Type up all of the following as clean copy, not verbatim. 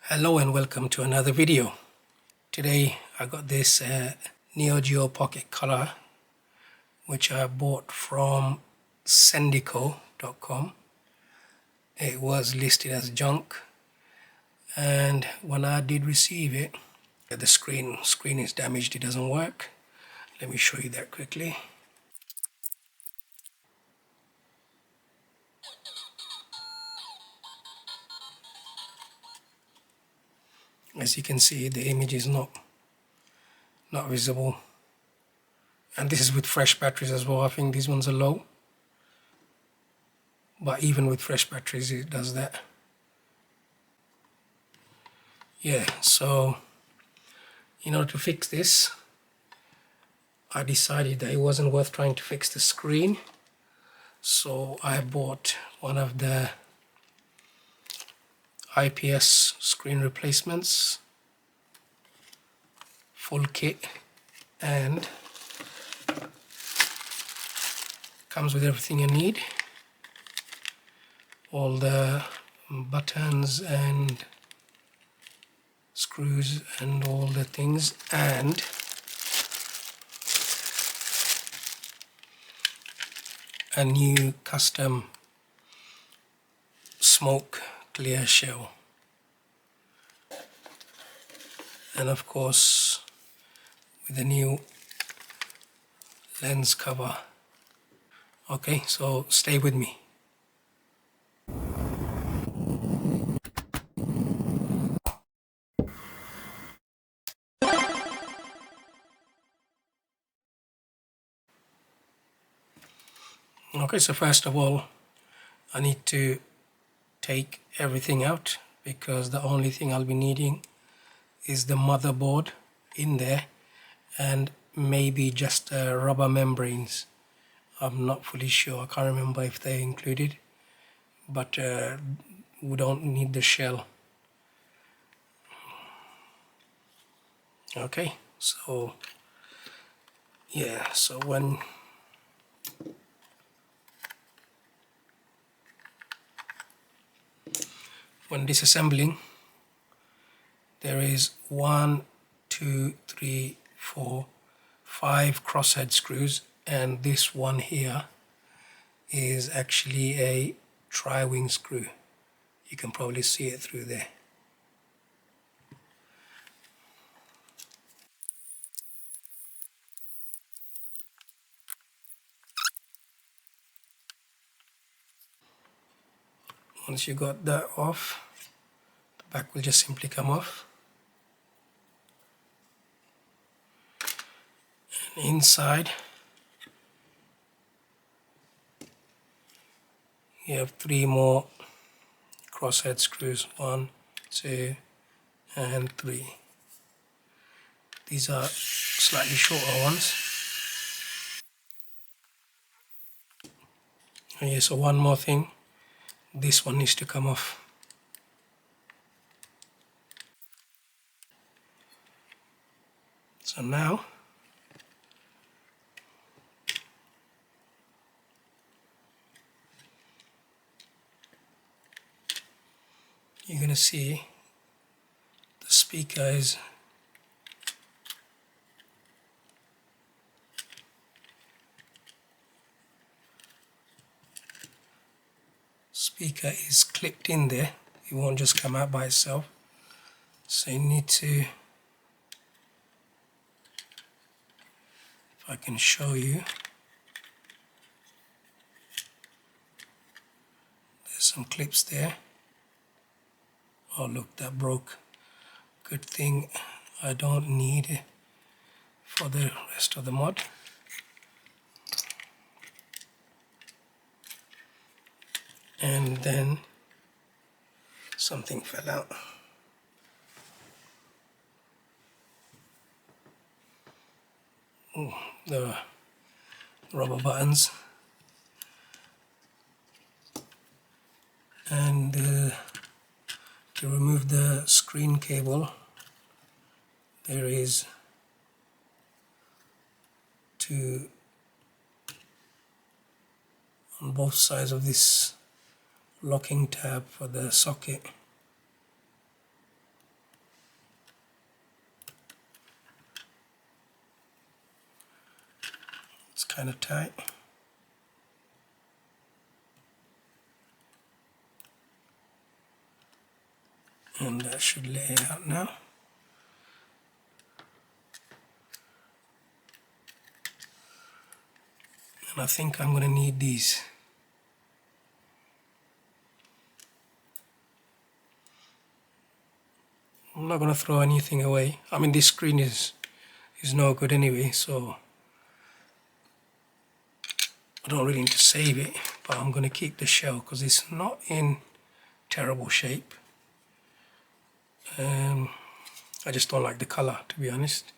Hello and welcome to another video. Today I got this NeoGeo Pocket Color which I bought from sendico.com. It was listed as junk, and when I did receive it, the screen is damaged, it doesn't work. Let me show you that quickly. As you can see, the image is not visible, and this is with fresh batteries as well. I think these ones are low, but even with fresh batteries it does that. Yeah, so in order to fix this, I decided that it wasn't worth trying to fix the screen, so I bought one of the IPS screen replacements, full kit, and comes with everything you need, all the buttons and screws and all the things, and a new custom smoke clear shell, and of course with a new lens cover. Okay, so stay with me. Okay, so first of all I need to take everything out, because the only thing I'll be needing is the motherboard in there and maybe just rubber membranes. I'm not fully sure, I can't remember if they're included, but we don't need the shell. Okay, so yeah, so when disassembling, there is 1, 2, 3, 4, 5 crosshead screws, and this one here is actually a tri-wing screw. You can probably see it through there. Once you got that off, the back will just simply come off. And inside you have 3 more crosshead screws, 1, 2, and 3. These are slightly shorter ones. And yeah, so one more thing, this one needs to come off. So now you're going to see the speaker is clipped in there. It won't just come out by itself, so you need to, if I can show you, there's some clips there. Oh look, that broke. Good thing I don't need it for the rest of the mod. And then something fell out. The rubber buttons, and to remove the screen cable, there is 2 on both sides of this locking tab for the socket. kind of tight. And that should lay out now. And I think I'm going to need these. I'm not going to throw anything away. I mean, this screen is no good anyway, so I don't really need to save it, but I'm going to keep the shell because it's not in terrible shape. I just don't like the color, to be honest.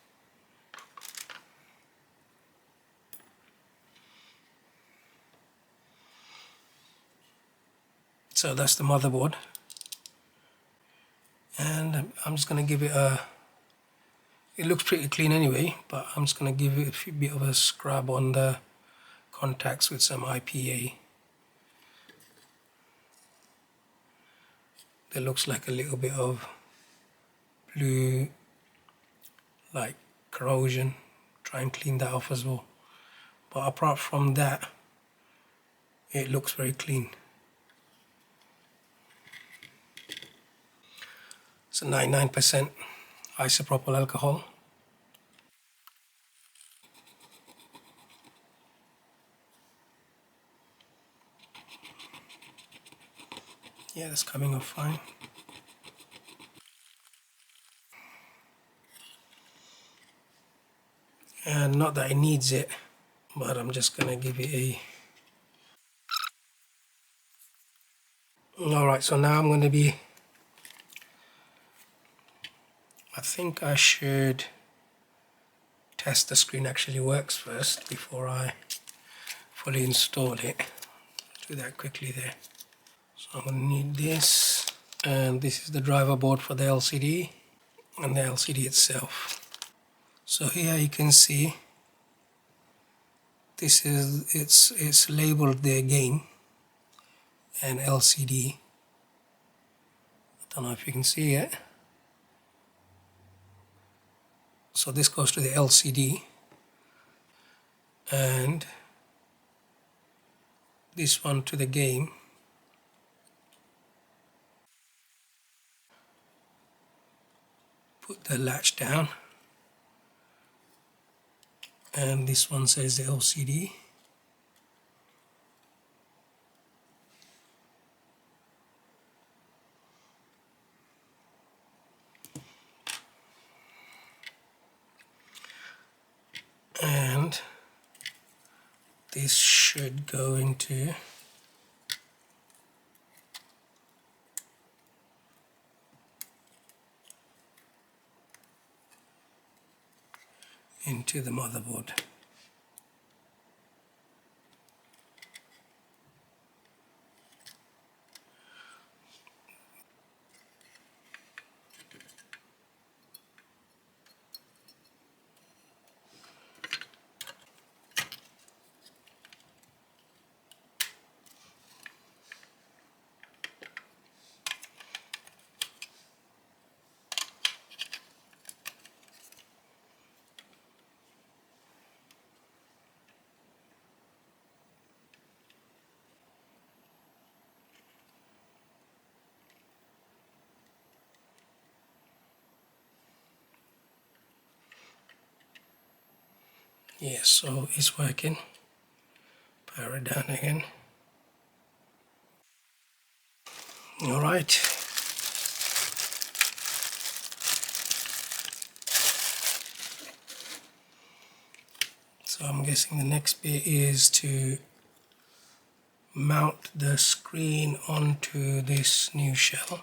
So that's the motherboard, and I'm just going to give it a, it looks pretty clean anyway, but I'm just going to give it a bit of a scrub on the contacts with some IPA. There looks like a little bit of blue, like corrosion. Try and clean that off as well. But apart from that, it looks very clean. It's a 99% isopropyl alcohol. Yeah, that's coming off fine. And not that it needs it, but I'm just gonna give it a... Alright, so now I'm gonna be... I think I should test the screen actually works first before I fully install it. Do that quickly there. So I'm gonna need this, and this is the driver board for the LCD and the LCD itself. So here you can see this is it's labeled there gain and LCD. I don't know if you can see it. So this goes to the LCD, and this one to the game. Put the latch down, and this one says the LCD. And this should go into the motherboard. Yes, so it's working. Power it down again. All right. So I'm guessing the next bit is to mount the screen onto this new shell.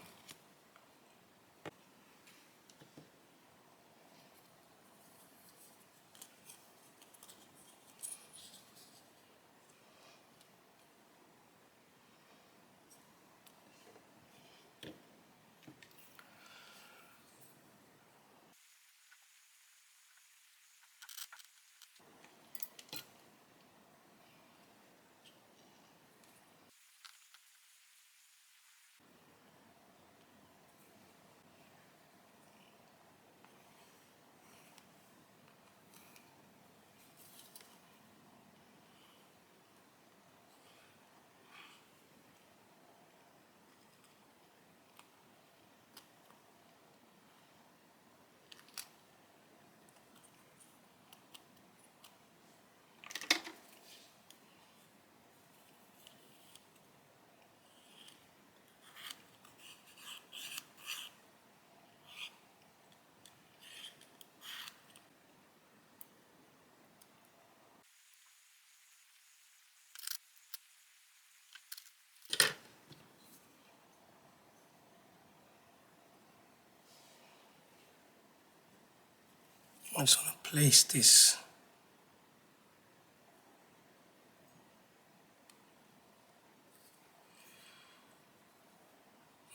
I just want to place this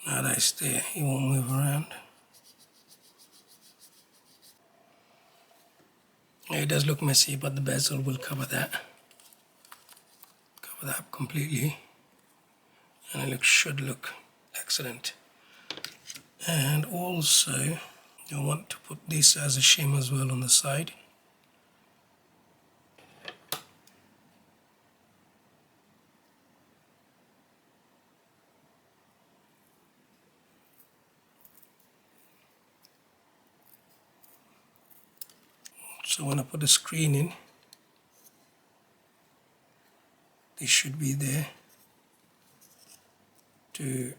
now that it's there, it won't move around. It does look messy, but the bezel will cover that up completely, and it should look excellent. And also you want to put this as a shim as well on the side. So when I put the screen in, this should be there to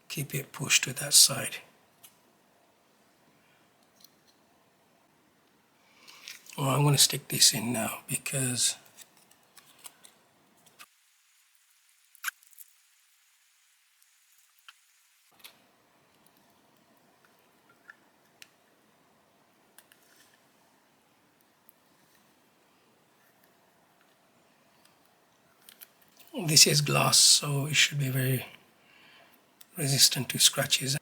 keep it pushed to that side. Well, I'm going to stick this in now because this is glass, so it should be very resistant to scratches.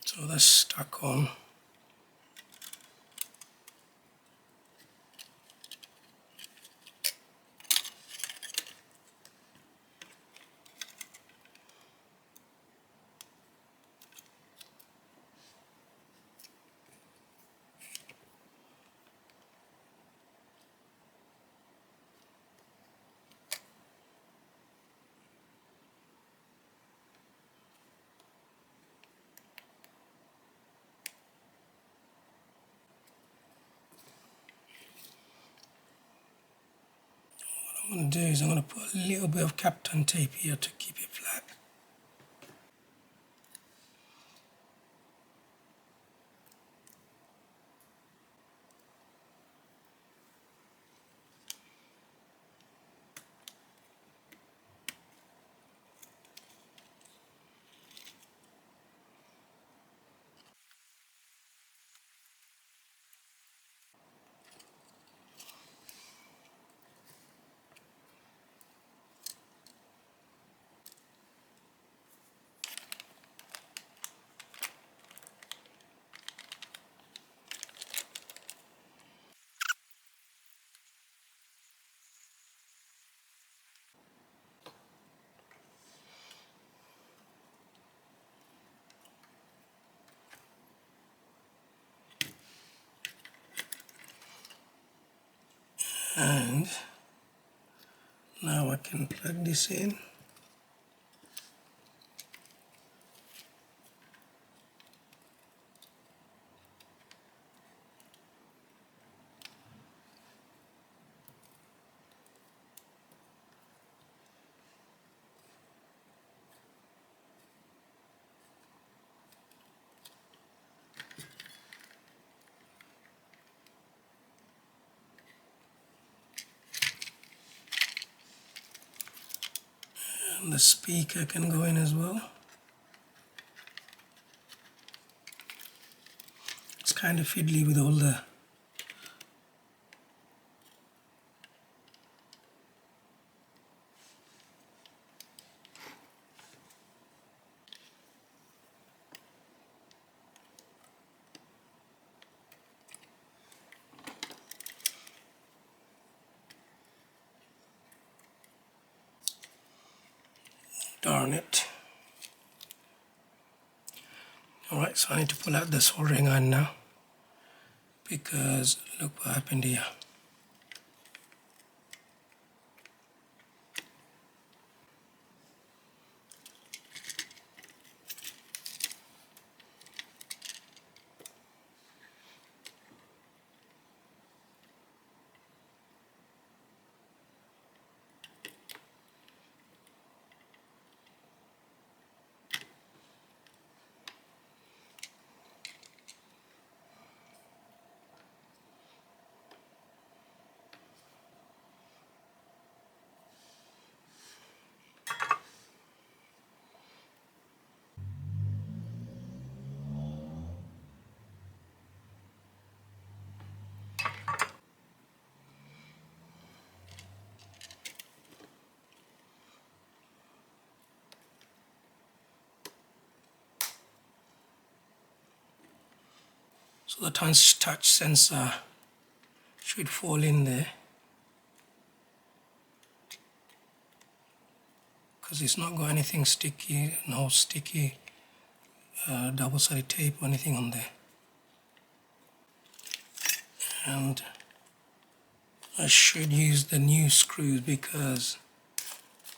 So that's stuck on. What I'm going to do is I'm going to put a little bit of Captain tape here to keep it flat. And now I can plug this in. And the speaker can go in as well. It's kind of fiddly with all the darn it. Alright, so I need to pull out the soldering iron now because look what happened here. So the touch sensor should fall in there, because it's not got anything sticky, no sticky double-sided tape or anything on there. And I should use the new screws because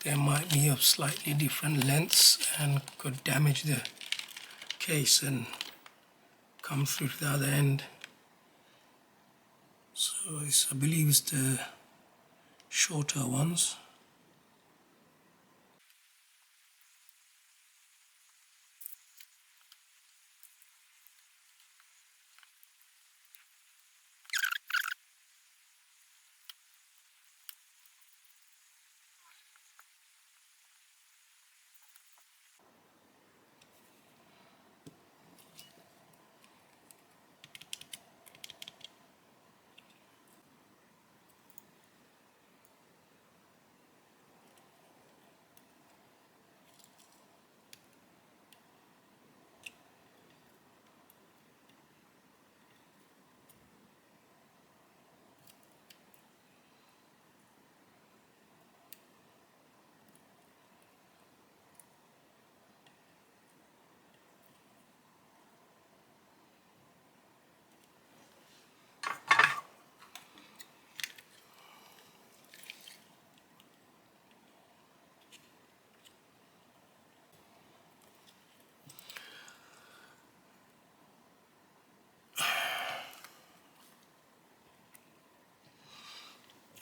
they might be of slightly different lengths and could damage the case and come through to the other end. So I believe it's the shorter ones.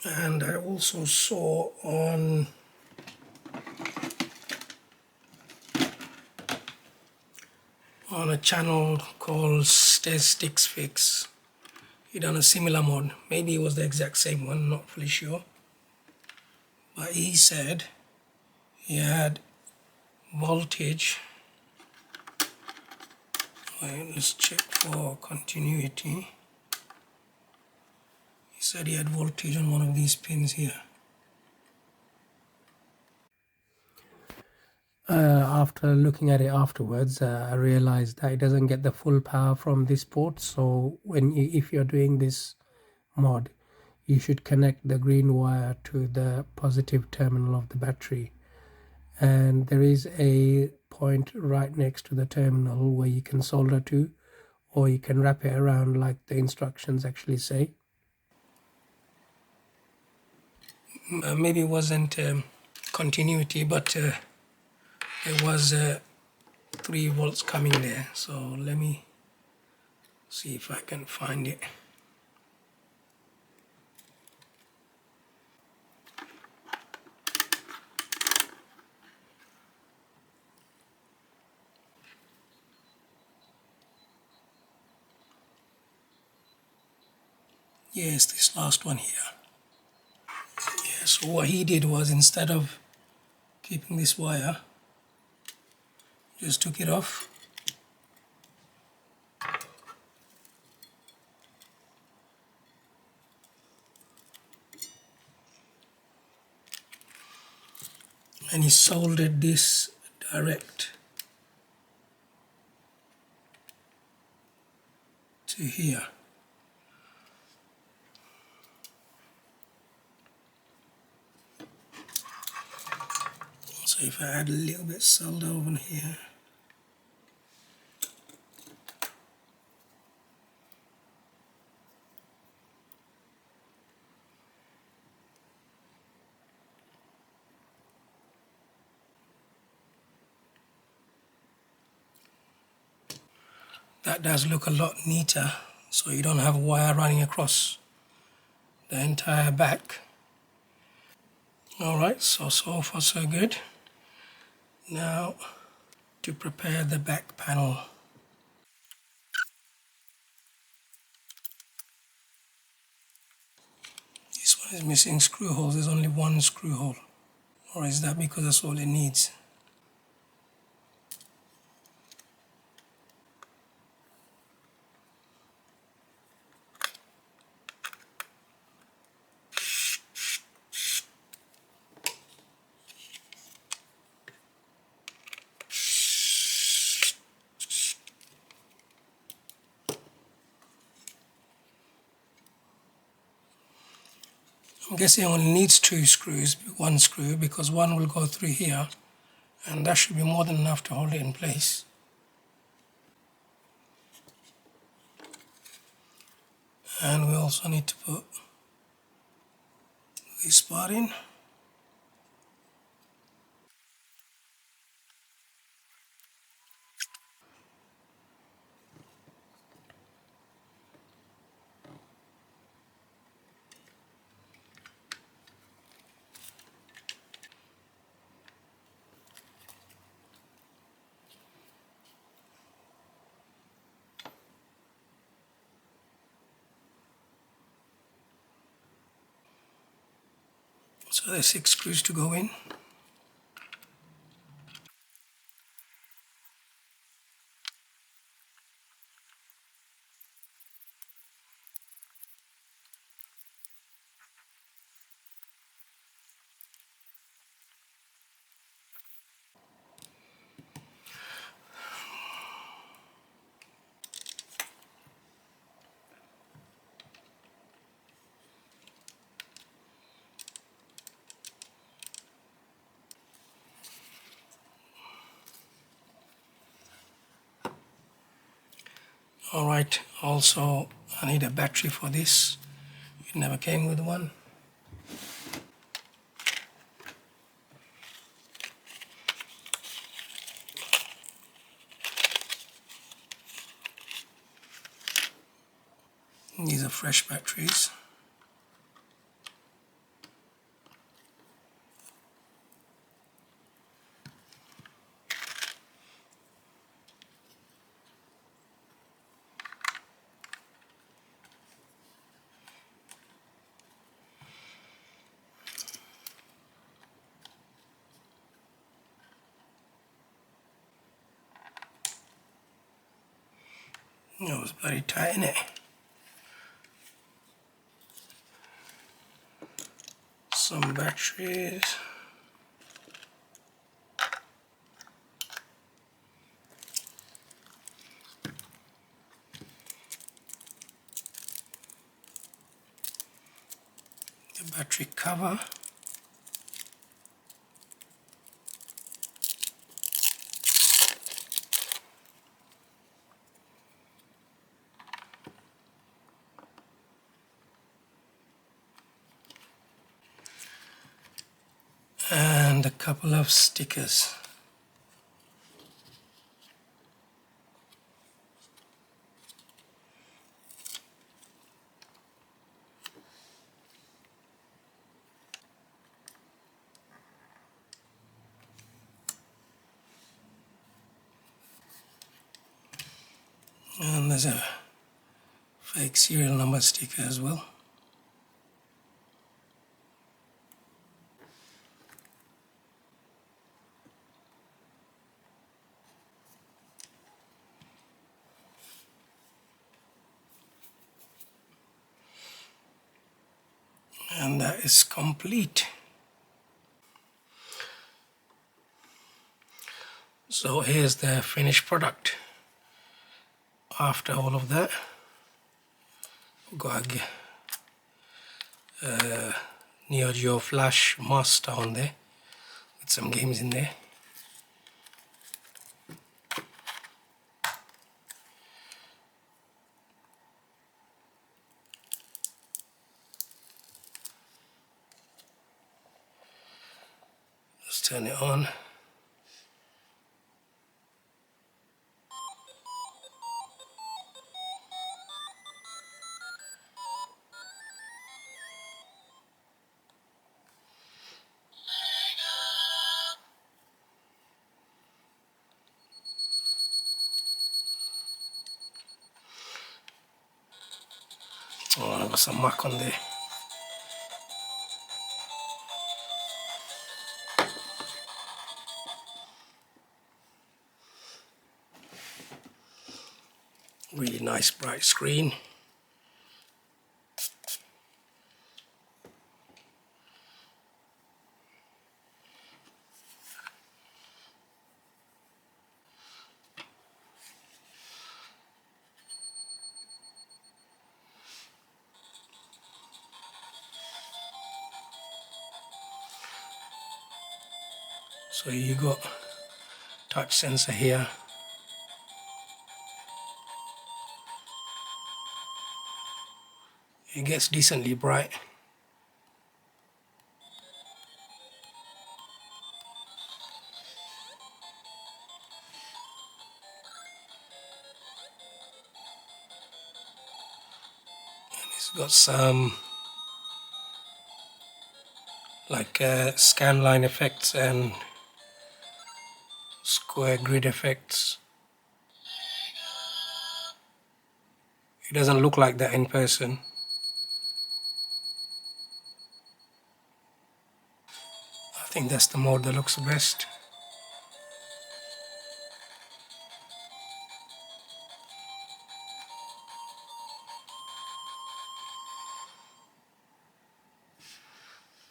And I also saw on a channel called Sticks Fix, he done a similar mod. Maybe it was the exact same one, not fully sure. But he said he had voltage. Wait, let's check for continuity. He said he had voltage on one of these pins here. After looking at it afterwards, I realized that it doesn't get the full power from this port. So if you're doing this mod, you should connect the green wire to the positive terminal of the battery, and there is a point right next to the terminal where you can solder to, or you can wrap it around like the instructions actually say. Maybe it wasn't continuity, but there was 3 volts coming there. So let me see if I can find it. Yes, this last one here. Yeah, so what he did was, instead of keeping this wire, just took it off. And he soldered this direct to here. So if I add a little bit solder over here, that does look a lot neater, so you don't have wire running across the entire back. Alright, so far so good. Now to prepare the back panel. This one is missing screw holes. There's only one screw hole. Or is that because that's all it needs? guess it only needs 2 screws, 1 screw, because one will go through here, and that should be more than enough to hold it in place. And we also need to put this part in. So there's 6 screws to go in. Alright, also I need a battery for this. It never came with one. These are fresh batteries. It was very tight, innit? Some batteries. The battery cover. And a couple of stickers. And there's a fake serial number sticker as well. And that is complete. So here's the finished product. After all of that, we've got a NeoGeo Flash Master on there with some games in there. Let's turn it on. Oh, I've got some mark on there. Really nice bright screen. So you got touch sensor here. It gets decently bright. And it's got some like scan line effects and square grid effects. It doesn't look like that in person. I think that's the mode that looks best.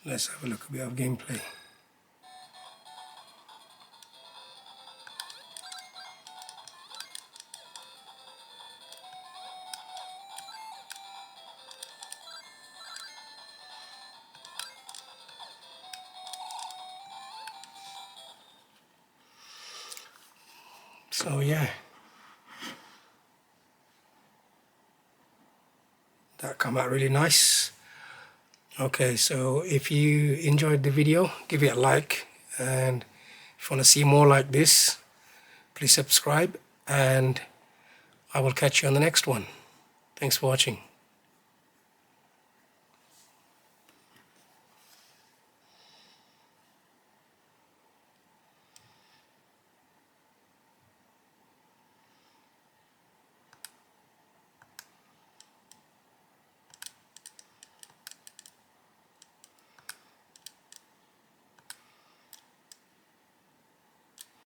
Let's have a look at a bit of gameplay. So yeah, that come out really nice. Okay, so if you enjoyed the video, give it a like, and if you want to see more like this, please subscribe, and I will catch you on the next one. Thanks for watching.